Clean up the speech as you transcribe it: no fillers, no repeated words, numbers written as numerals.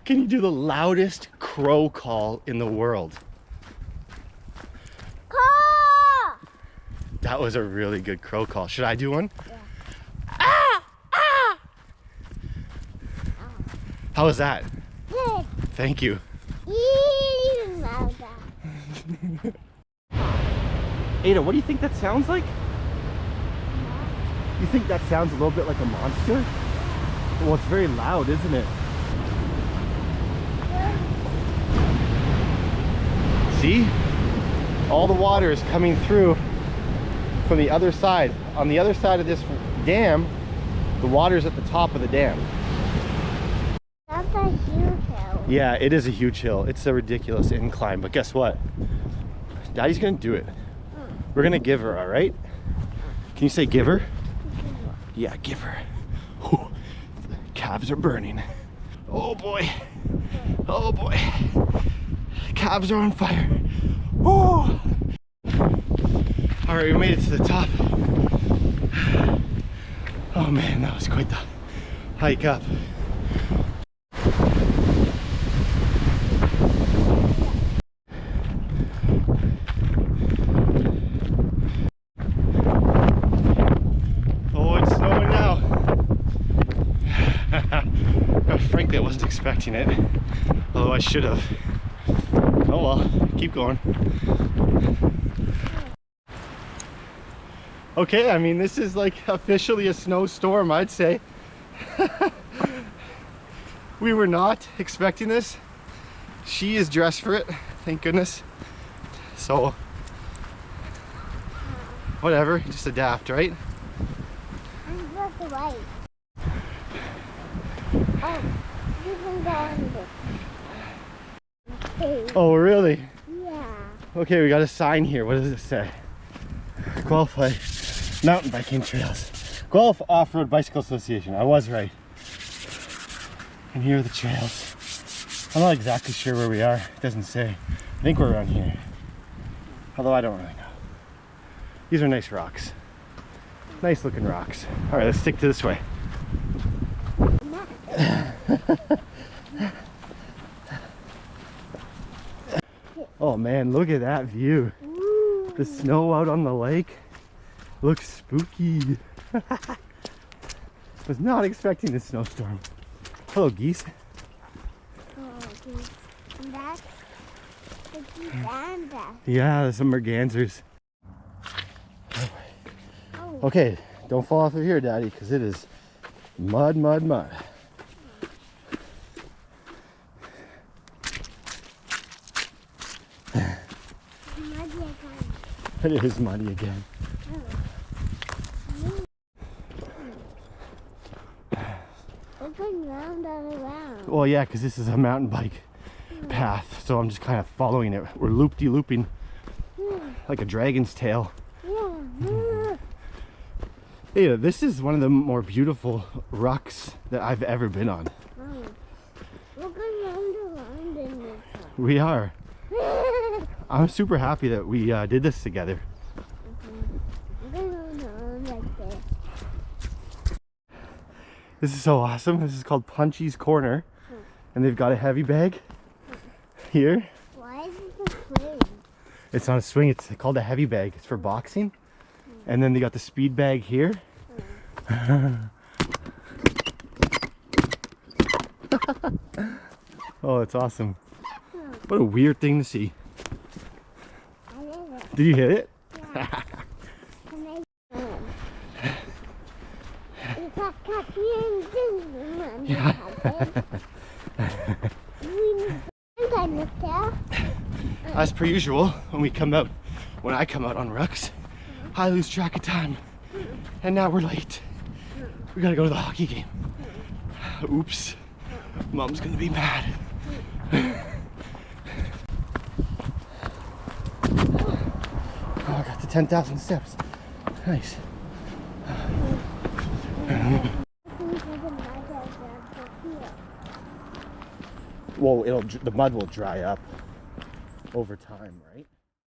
Can you do the loudest crow call in the world? Caw! That was a really good crow call. Should I do one? Yeah. Ah! Ah! How was that? Good. Thank you. Even louder. Ada, what do you think that sounds like? You think that sounds a little bit like a monster? Well, it's very loud, isn't it? See? All the water is coming through from the other side. On the other side of this dam, the water is at the top of the dam. That's a huge hill. Yeah, it is a huge hill. It's a ridiculous incline, but guess what? Daddy's gonna do it. We're gonna give her, all right? Can you say give her? Yeah, give her. Whew. The calves are burning. Oh boy. Oh boy. Calves are on fire. Oh. All right, we made it to the top. Oh man, that was quite the hike up. Oh, it's snowing now. Frankly, I wasn't expecting it, although I should have. Oh well, keep going. Okay, I mean, this is like officially a snowstorm, I'd say. We were not expecting this. She is dressed for it, thank goodness. So, whatever, just adapt, right? I'm just right. Oh, you can go on this. Oh, really? Yeah. Okay, we got a sign here. What does it say? Qualify mountain biking trails. Guelph Off-Road Bicycle Association. I was right. And here are the trails. I'm not exactly sure where we are. It doesn't say. I think we're around here. Although I don't really know. These are nice rocks. Nice looking rocks. All right, let's stick to this way. Oh man, look at that view. Ooh. The snow out on the lake looks spooky. Was not expecting this snowstorm. Hello, geese. Oh, geez. And that's the gander. Yeah, there's some mergansers. Oh. Okay, don't fall off of here, Daddy, because it is mud, mud, mud. Muddy again. It is muddy again. We're going round and around. Well, yeah, because this is a mountain bike path, so I'm just kind of following it. We're loop-de-looping like a dragon's tail. Yeah. Hey, this is one of the more beautiful rucks that I've ever been on. We're going round and around in this We are. I'm super happy that we did this together. We're going round and around like this. This is so awesome. This is called Punchy's Corner, and they've got a heavy bag here. Why is it a swing? It's not a swing, it's called a heavy bag. It's for boxing. And then they got the speed bag here. Oh, it's awesome. What a weird thing to see. I love it. Did you hit it? Yeah. Can I you got coffee and things. Yeah. As per usual, when I come out on rucks, I lose track of time. And now we're late. We gotta go to the hockey game. Oops. Mom's gonna be mad. Oh, I got to 10,000 steps. Nice. Well, the mud will dry up over time, right?